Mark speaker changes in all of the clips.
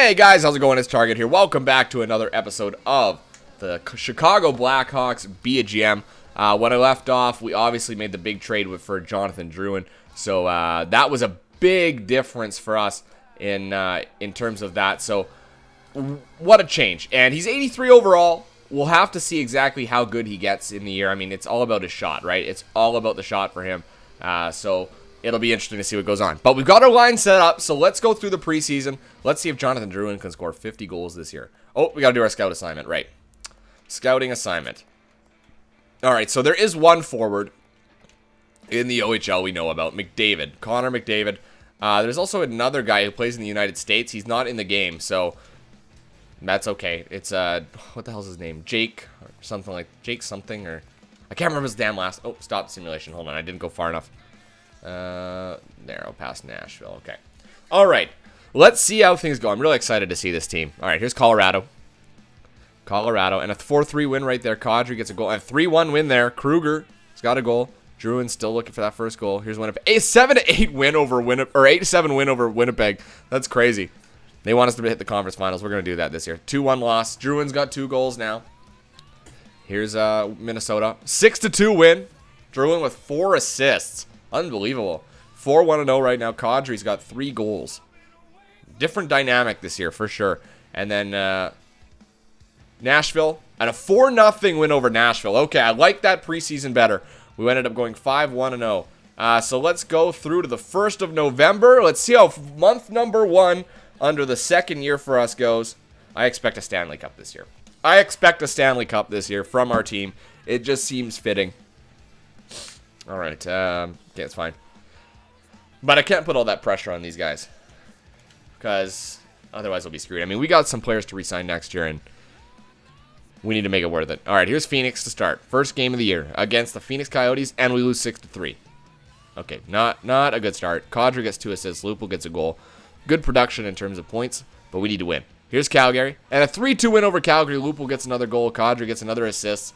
Speaker 1: Hey guys, how's it going? It's Target here. Welcome back to another episode of the Chicago Blackhawks Be a GM. When I left off, we obviously made the big trade for Jonathan Drouin, so that was a big difference for us in terms of that. So what a change! And he's 83 overall. We'll have to see exactly how good he gets in the year. I mean, it's all about his shot, right? It's all about the shot for him. So it'll be interesting to see what goes on. But we've got our line set up, so let's go through the preseason. Let's see if Jonathan Drouin can score 50 goals this year. Oh, we got to do our scout assignment, right. Scouting assignment. All right, so there is one forward in the OHL we know about, McDavid, Connor McDavid. There's also another guy who plays in the United States. He's not in the game, so that's okay. It's, what the hell's his name? Jake, or something like, Jake something, or, I can't remember his damn last, oh, stop simulation, hold on, I didn't go far enough. There, I'll pass Nashville, okay. All right, let's see how things go. I'm really excited to see this team. All right, here's Colorado. And a 4-3 win right there. Kadri gets a goal, and a 3-1 win there. Kruger has got a goal. Drouin's still looking for that first goal. Here's Winnipeg. A 7-8 win over Winnipeg, or 8-7 win over Winnipeg. That's crazy. They want us to hit the conference finals. We're going to do that this year. 2-1 loss. Drouin's got 2 goals now. Here's Minnesota. 6-2 win. Drouin with 4 assists. Unbelievable. 4-1-0 right now. Kadri's got 3 goals. Different dynamic this year for sure. And then Nashville. And a 4-0 win over Nashville. Okay, I like that preseason better. We ended up going 5-1-0. So let's go through to the 1st of November. Let's see how month number 1 under the second year for us goes. I expect a Stanley Cup this year. I expect a Stanley Cup this year from our team. It just seems fitting. All right. Okay, it's fine. But I can't put all that pressure on these guys, because otherwise we'll be screwed. I mean, we got some players to re-sign next year, and we need to make it worth it. All right, here's Phoenix to start. First game of the year against the Phoenix Coyotes, and we lose 6-3. Okay, not a good start. Kadri gets 2 assists. Lupul gets a goal. Good production in terms of points, but we need to win. Here's Calgary, and a 3-2 win over Calgary. Lupul gets another goal. Kadri gets another assist.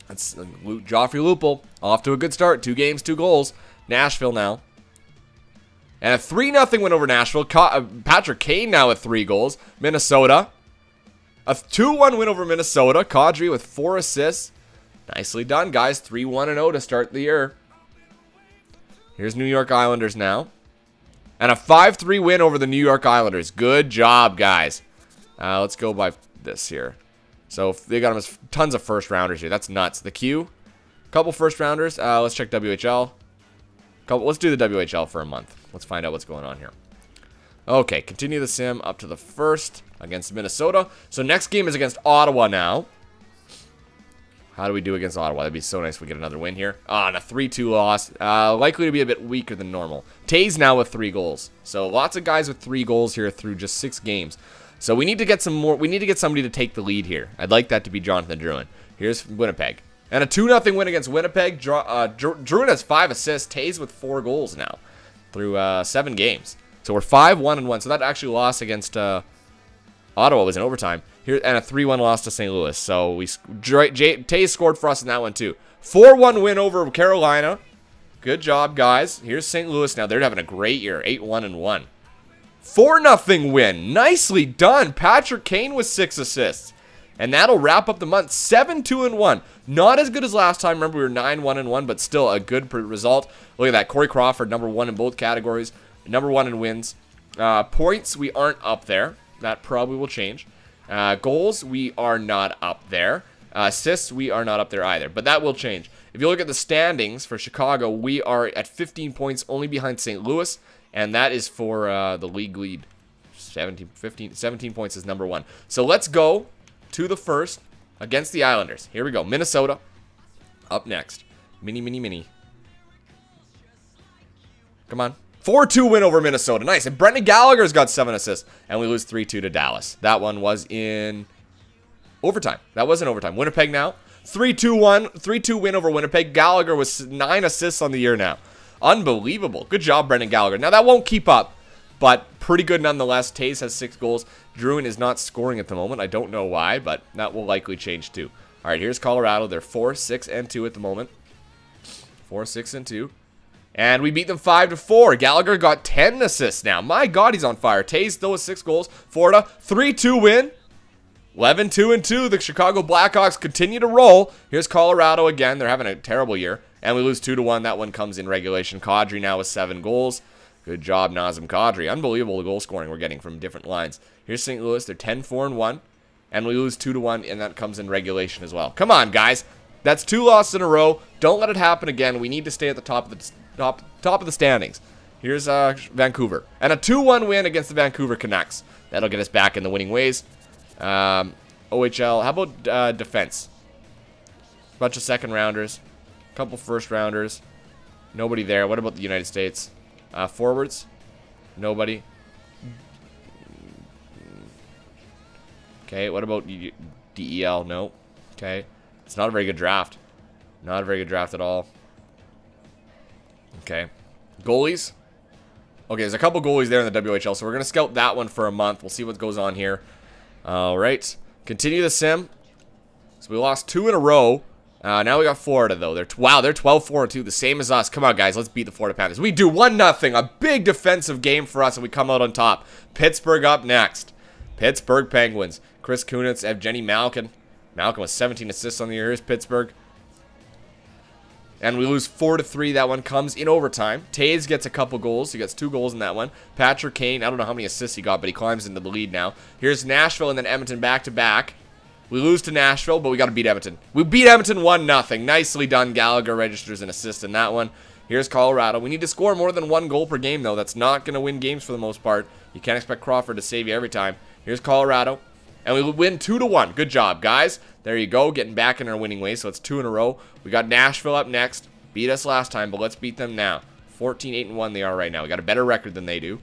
Speaker 1: That's Joffrey Lupul off to a good start. 2 games, 2 goals. Nashville now. And a 3-0 win over Nashville. Patrick Kane now with 3 goals. Minnesota. A 2-1 win over Minnesota. Kadri with 4 assists. Nicely done, guys. 3-1-0 to start the year. Here's New York Islanders now. And a 5-3 win over the New York Islanders. Good job, guys. Let's go by this here. So they got them as tons of first rounders here. That's nuts. The Q. Couple first rounders. Let's check WHL. Let's do the WHL for a month. Let's find out what's going on here. Okay, continue the sim up to the 1st against Minnesota. So next game is against Ottawa now. How do we do against Ottawa? That'd be so nice if we get another win here. And a 3-2 loss. Likely to be a bit weaker than normal. Tays now with 3 goals. So lots of guys with 3 goals here through just 6 games. So we need to get some more. We need to get somebody to take the lead here. I'd like that to be Jonathan Drouin. Here's Winnipeg. And a 2-0 win against Winnipeg. Drouin has 5 assists. Tays with 4 goals now through 7 games. So we're 5-1-1. So that actually lost against Ottawa was in overtime. Here, and a 3-1 loss to St. Louis. So Tays scored for us in that one too. 4-1 win over Carolina. Good job, guys. Here's St. Louis now. They're having a great year. 8-1-1. 4-0 win. Nicely done. Patrick Kane with 6 assists. And that'll wrap up the month. 7-2-1. Not as good as last time. Remember, we were 9-1-1, but still a good result. Look at that. Corey Crawford, number 1 in both categories. Number 1 in wins. Points, we aren't up there. That probably will change. Goals, we are not up there. Assists, we are not up there either. But that will change. If you look at the standings for Chicago, we are at 15 points, only behind St. Louis. And that is for the league lead. 17 points is number 1. So let's go to the 1st against the Islanders. Here we go. Minnesota up next. Mini. Come on. 4-2 win over Minnesota. Nice. And Brendan Gallagher's got 7 assists. And we lose 3-2 to Dallas. That one was in overtime. That was in overtime. Winnipeg now. 3-2 win over Winnipeg. Gallagher was 9 assists on the year now. Unbelievable. Good job, Brendan Gallagher. Now, that won't keep up, but pretty good nonetheless. Tays has 6 goals. Drouin is not scoring at the moment. I don't know why, but that will likely change too. All right, here's Colorado. They're 4-6-2 at the moment. 4-6-2. And we beat them 5-4. Gallagher got 10 assists now. My God, he's on fire. Tays still with 6 goals. Florida, 3-2 win. 11-2-2. The Chicago Blackhawks continue to roll. Here's Colorado again. They're having a terrible year. And we lose 2-1. That one comes in regulation. Kadri now with 7 goals. Good job, Nazem Kadri. Unbelievable the goal scoring we're getting from different lines. Here's St. Louis. They're 10-4-1. And we lose 2-1. And that comes in regulation as well. Come on, guys. That's 2 losses in a row. Don't let it happen again. We need to stay at the top of the standings. Here's Vancouver. And a 2-1 win against the Vancouver Canucks. That'll get us back in the winning ways. OHL. How about defense? Bunch of second rounders. Couple first rounders. Nobody there. What about the United States? Forwards. Nobody. Okay. What about DEL? No. Okay. It's not a very good draft. Not a very good draft at all. Okay. Goalies. Okay, there's a couple goalies there in the WHL, so we're going to scout that one for a month. We'll see what goes on here. All right. Continue the sim. So we lost 2 in a row. Now we got Florida, though. They're 12-4-2, the same as us. Come on, guys. Let's beat the Florida Panthers. We do 1-0. A big defensive game for us, and we come out on top. Pittsburgh up next. Pittsburgh Penguins. Chris Kunitz, Evgeny Malkin. Malkin with 17 assists on the year. Here's Pittsburgh. And we lose 4-3. That one comes in overtime. Taves gets a couple goals. He gets 2 goals in that one. Patrick Kane, I don't know how many assists he got, but he climbs into the lead now. Here's Nashville and then Edmonton back-to-back. We lose to Nashville, but we got to beat Edmonton. We beat Edmonton 1-0. Nicely done. Gallagher registers an assist in that one. Here's Colorado. We need to score more than 1 goal per game, though. That's not going to win games for the most part. You can't expect Crawford to save you every time. Here's Colorado. And we win 2-1. Good job, guys. There you go. Getting back in our winning ways. So it's 2 in a row. We got Nashville up next. Beat us last time, but let's beat them now. 14-8-1 they are right now. We got a better record than they do.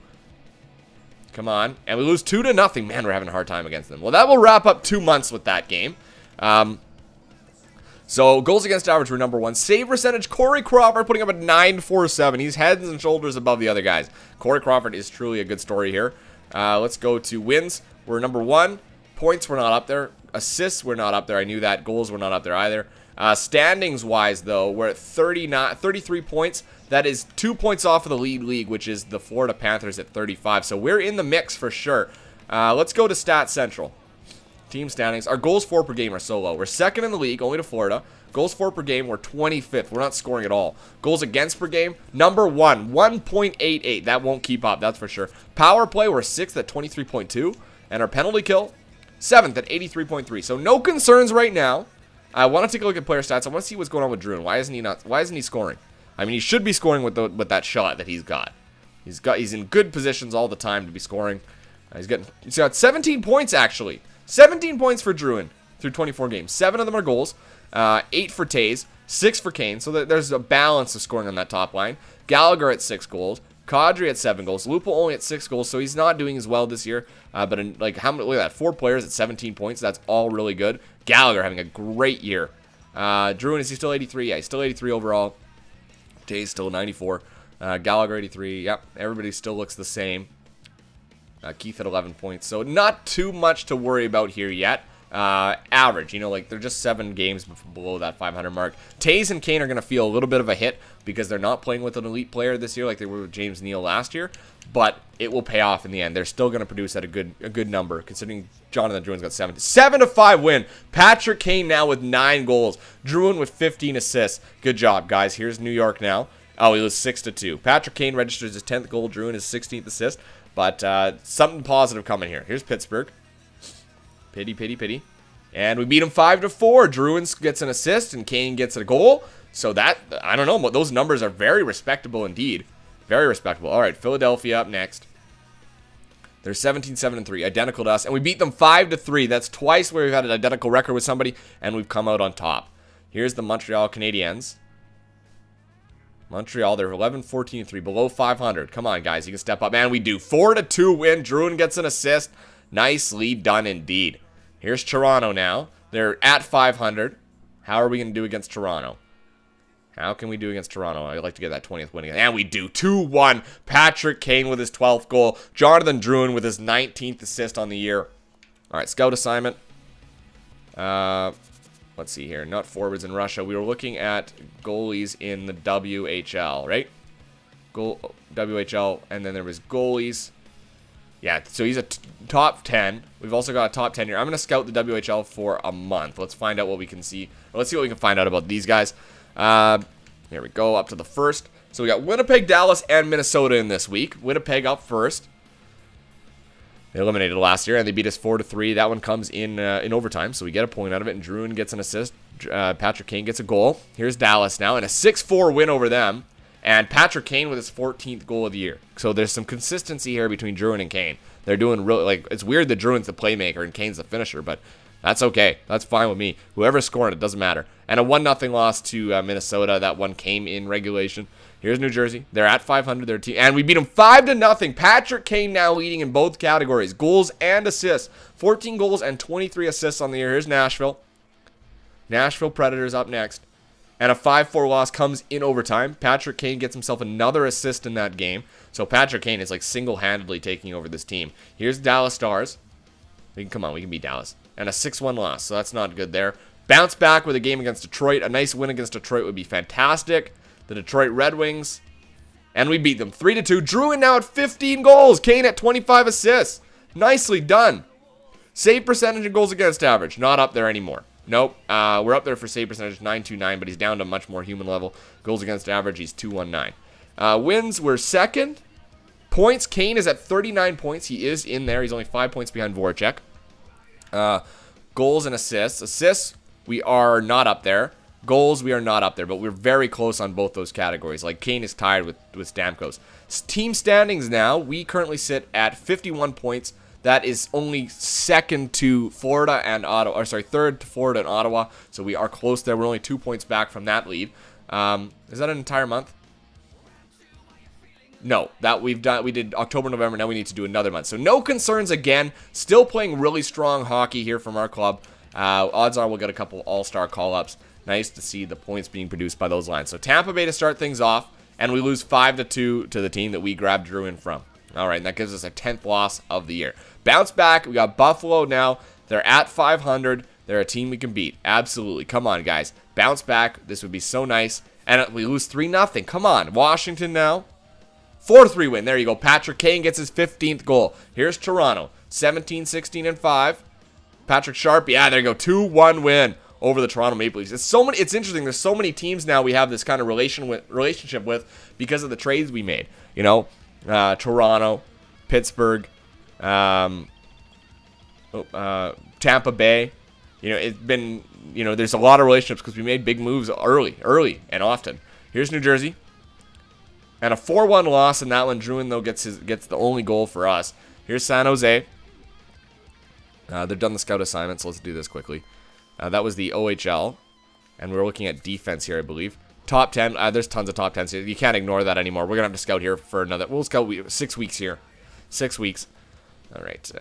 Speaker 1: Come on. And we lose 2-0. Man, we're having a hard time against them. Well, that will wrap up 2 months with that game. So, goals against average were number 1. Save percentage, Corey Crawford putting up a 947. He's heads and shoulders above the other guys. Corey Crawford is truly a good story here. Let's go to wins. We're number 1. Points were not up there. Assists were not up there. I knew that. Goals were not up there either. Standings-wise, though, we're at 33 points. That is 2 points off of the league, which is the Florida Panthers at 35. So we're in the mix for sure. Let's go to Stats Central. Team standings. Our goals for per game are so low. We're second in the league, only to Florida. Goals for per game, we're 25th. We're not scoring at all. Goals against per game, number 1, 1.88. That won't keep up, that's for sure. Power play, we're 6th at 23.2. And our penalty kill, 7th at 83.3. So no concerns right now. I want to take a look at player stats. I want to see what's going on with Druin. Why isn't he scoring? I mean, he should be scoring with that shot that he's got. He's in good positions all the time to be scoring. He's got 17 points actually. 17 points for Druin through 24 games. 7 of them are goals. 8 for Tays. 6 for Kane. So there's a balance of scoring on that top line. Gallagher at 6 goals. Kadri at 7 goals. Lupo only at 6 goals, so he's not doing as well this year. But look at that, 4 players at 17 points. That's all really good. Gallagher having a great year. Druin, is he still 83? Yeah, he's still 83 overall. Jay's still 94. Gallagher 83. Yep, everybody still looks the same. Keith at 11 points. So not too much to worry about here yet. Average, they're just 7 games below that 500 mark. Tays and Kane are going to feel a little bit of a hit because they're not playing with an elite player this year like they were with James Neal last year, but it will pay off in the end. They're still going to produce at a good number considering Jonathan Druin's got 7-5 win. Patrick Kane now with 9 goals. Druin with 15 assists. Good job, guys. Here's New York now. Oh, he was 6-2. Patrick Kane registers his 10th goal. Druin his 16th assist, but something positive coming here. Here's Pittsburgh. Pity. And we beat him 5-4. Druin gets an assist and Kane gets a goal. So that, I don't know, but those numbers are very respectable indeed. Very respectable. All right, Philadelphia up next. They're 17-7-3, identical to us. And we beat them 5-3. That's twice where we've had an identical record with somebody, and we've come out on top. Here's the Montreal Canadiens. Montreal, they're 11-14-3, below 500. Come on, guys, you can step up. Man, we do 4-2 win. Druin gets an assist. Nicely done indeed. Here's Toronto now. They're at 500. How are we going to do against Toronto? How can we do against Toronto? I'd like to get that 20th win again. And we do 2-1. Patrick Kane with his 12th goal. Jonathan Druin with his 19th assist on the year. All right, scout assignment. Let's see here. Not forwards in Russia. We were looking at goalies in the WHL, right? WHL, and then there was goalies. Yeah, so he's a top 10. We've also got a top 10 here. I'm going to scout the WHL for a month. Let's find out what we can see. Let's see what we can find out about these guys. Here we go, up to the first. So we got Winnipeg, Dallas, and Minnesota in this week. Winnipeg up first. They eliminated last year, and they beat us 4-3. That one comes in overtime, so we get a point out of it, and Druin gets an assist. Patrick Kane gets a goal. Here's Dallas now, and a 6-4 win over them. And Patrick Kane with his 14th goal of the year. So there's some consistency here between Druin and Kane. They're doing really, like, it's weird that Druin's the playmaker and Kane's the finisher, but that's okay. That's fine with me. Whoever's scoring, it doesn't matter. And a 1-0 loss to Minnesota. That one came in regulation. Here's New Jersey. They're at 500. Their team, and we beat them 5-0. Patrick Kane now leading in both categories, goals and assists. 14 goals and 23 assists on the year. Here's Nashville. Nashville Predators up next. And a 5-4 loss comes in overtime. Patrick Kane gets himself another assist in that game. So Patrick Kane is like single-handedly taking over this team. Here's Dallas Stars. Come on, we can beat Dallas. And a 6-1 loss, so that's not good there. Bounce back with a game against Detroit. A nice win against Detroit would be fantastic. The Detroit Red Wings. And we beat them 3-2. Druin now at 15 goals. Kane at 25 assists. Nicely done. Save percentage and goals against average. Not up there anymore. Nope. We're up there for save percentage, 929, but he's down to a much more human level. Goals against average, he's 219. Wins, we're second. Points, Kane is at 39 points. He is in there. He's only 5 points behind Voracek. Goals and assists. Assists, we are not up there. Goals, we are not up there, but we're very close on both those categories. Like, Kane is tied with Stamkos. Team standings now, we currently sit at 51 points. That is only second to Florida and Ottawa, or sorry, third to Florida and Ottawa. So we are close there. We're only 2 points back from that lead. Is that an entire month? No, that we did October, November. Now we need to do another month. So no concerns again. Still playing really strong hockey here from our club. Odds are we'll get a couple all-star call-ups. Nice to see the points being produced by those lines. So Tampa Bay to start things off, and we lose 5-2 to the team that we grabbed Druin from. All right, and that gives us a 10th loss of the year. Bounce back. We got Buffalo now. They're at 500. They're a team we can beat. Absolutely. Come on, guys. Bounce back. This would be so nice. And we lose 3-0. Come on. Washington now. 4-3 win. There you go. Patrick Kane gets his 15th goal. Here's Toronto. 17-16-5. Patrick Sharp. Yeah, there you go. 2-1 win over the Toronto Maple Leafs. It's interesting. There's so many teams now we have this kind of relationship with because of the trades we made. You know, Toronto, Pittsburgh, Tampa Bay. You know, it's been, you know, there's a lot of relationships because we made big moves early and often. Here's New Jersey. And a 4-1 loss in that one. Druin, though, gets the only goal for us. Here's San Jose. They've done the scout assignment, so let's do this quickly. That was the OHL. And we're looking at defense here, I believe. Top 10. There's tons of top 10s here. You can't ignore that anymore. We're going to have to scout here for another. We'll scout 6 weeks here. 6 weeks. All right.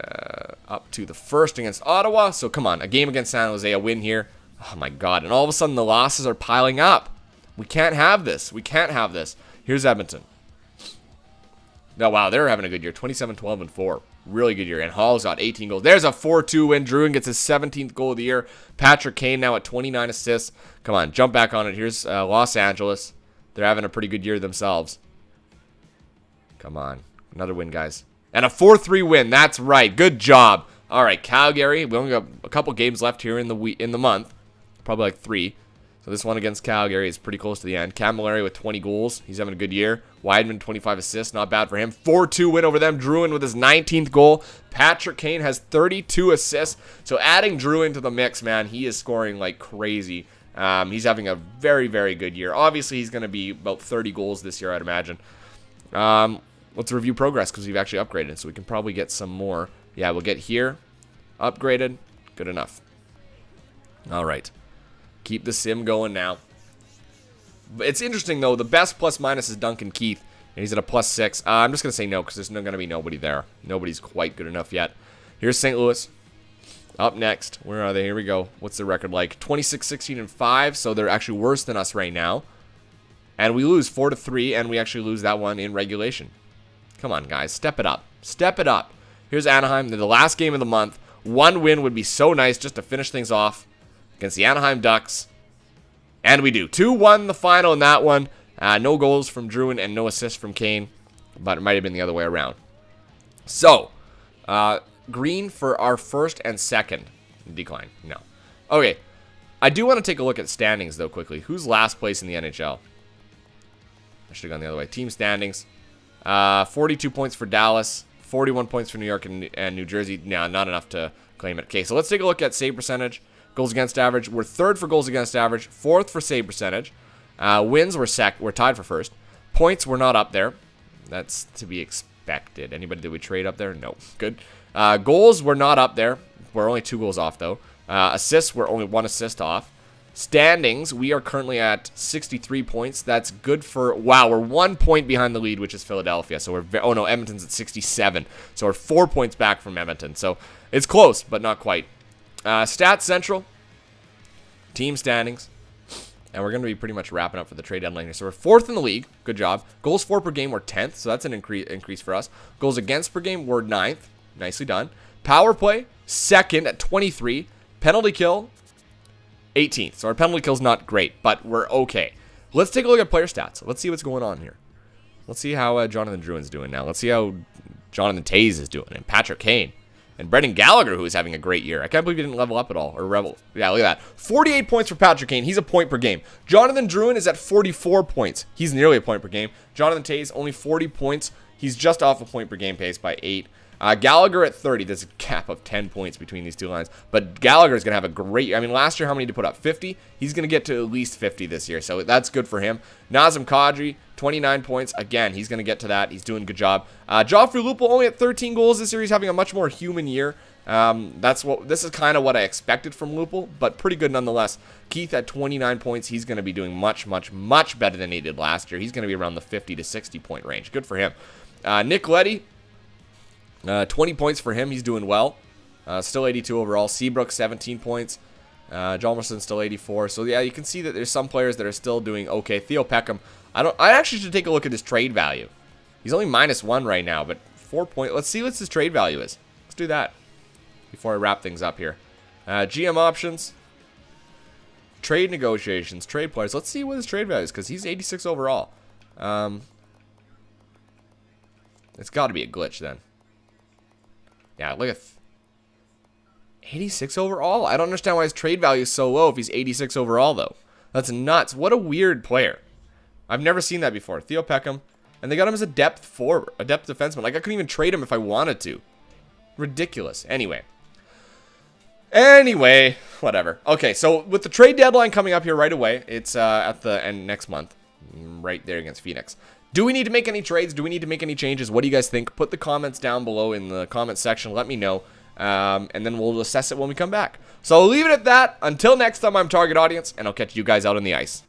Speaker 1: Up to the first against Ottawa. So, come on. A game against San Jose. A win here. Oh, my God. And all of a sudden, the losses are piling up. We can't have this. We can't have this. Here's Edmonton. Oh, wow. They're having a good year. 27-12-4. Really good year. And Hall's got 18 goals. There's a 4-2 win. Druin gets his 17th goal of the year. Patrick Kane now at 29 assists. Come on, jump back on it. Here's Los Angeles. They're having a pretty good year themselves. Come on. Another win, guys. And a 4-3 win. That's right. Good job. All right, Calgary. We only got a couple games left here in the month. Probably like 3. So this one against Calgary is pretty close to the end. Camilleri with 20 goals. He's having a good year. Weidman, 25 assists. Not bad for him. 4-2 win over them. Druin with his 19th goal. Patrick Kane has 32 assists. So adding Druin to the mix, man, he is scoring like crazy. He's having a very, very good year. Obviously, he's going to be about 30 goals this year, I'd imagine. Let's review progress because we've actually upgraded. So we can probably get some more. Yeah, we'll get here. Upgraded. Good enough. All right. Keep the sim going now. But it's interesting, though. The best plus-minus is Duncan Keith. And he's at a +6. I'm just going to say no because there's going to be nobody there. Nobody's quite good enough yet. Here's St. Louis. Up next. Where are they? Here we go. What's the record like? 26-16-5. So they're actually worse than us right now. And we lose 4-3. And we actually lose that one in regulation. Come on, guys. Step it up. Step it up. Here's Anaheim. They're the last game of the month. One win would be so nice just to finish things off against the Anaheim Ducks. And we do. 2-1 the final in that one. No goals from Druin and no assists from Kane, but it might have been the other way around. So, green for our first and second. Decline. No. Okay. I do want to take a look at standings, though, quickly. Who's last place in the NHL? I should have gone the other way. Team standings. 42 points for Dallas. 41 points for New York and New Jersey. Nah, not enough to claim it. Okay, so let's take a look at save percentage. Goals against average. We're third for goals against average. Fourth for save percentage. Wins, we're tied for first. Points, we're not up there. That's to be expected. Anybody that we trade up there? No. Good. Goals, we're not up there. We're only 2 goals off, though. Assists, we're only 1 assist off. Standings, we are currently at 63 points. That's good for... Wow, we're 1 point behind the lead, which is Philadelphia. So we're... Oh, no, Edmonton's at 67. So we're 4 points back from Edmonton. So it's close, but not quite. Stats Central. Team standings. And we're going to be pretty much wrapping up for the trade deadline here. So we're 4th in the league. Good job. Goals for per game, we're 10th. So that's an increase for us. Goals against per game, we're 9th. Nicely done. Power play, 2nd at 23. Penalty kill, 18th. So our penalty kill's not great, but we're okay. Let's take a look at player stats. Let's see what's going on here. Let's see how Jonathan Drouin's doing now. Let's see how Jonathan Toews is doing, and Patrick Kane. And Brendan Gallagher, who is having a great year. I can't believe he didn't level up at all. Or rebel. Yeah, look at that. 48 points for Patrick Kane. He's a point per game. Jonathan Drouin is at 44 points. He's nearly a point per game. Jonathan Toews, only 40 points. He's just off a point per game pace by 8. Gallagher at 30. There's a gap of 10 points between these two lines. But Gallagher is going to have a great... I mean, last year, how many did he put up? 50? He's going to get to at least 50 this year. So that's good for him. Nazem Kadri, 29 points. Again, he's going to get to that. He's doing a good job. Joffrey Lupul only at 13 goals this year. He's having a much more human year. This is kind of what I expected from Lupul, but pretty good nonetheless. Keith at 29 points. He's going to be doing much, much, much better than he did last year. He's going to be around the 50 to 60 point range. Good for him. Nick Leddy, 20 points for him. He's doing well. Still 82 overall. Seabrook, 17 points. Jalmerson still 84. So yeah, you can see that there's some players that are still doing okay. Theo Peckham, I actually should take a look at his trade value. He's only -1 right now, but 4 points. Let's see what his trade value is. Let's do that before I wrap things up here. GM options, trade negotiations, trade players. Let's see what his trade value is, because he's 86 overall. It's got to be a glitch then. Yeah, look at 86 overall. I don't understand why his trade value is so low if he's 86 overall, though. That's nuts. What a weird player. I've never seen that before. Theo Peckham. And they got him as a depth forward, a depth defenseman. Like, I couldn't even trade him if I wanted to. Ridiculous. Anyway, whatever. Okay, so with the trade deadline coming up here right away, it's at the end next month, right there against Phoenix. Do we need to make any trades? Do we need to make any changes? What do you guys think? Put the comments down below in the comment section. Let me know. And then we'll assess it when we come back. So I'll leave it at that. Until next time, I'm Target Audience, and I'll catch you guys out on the ice.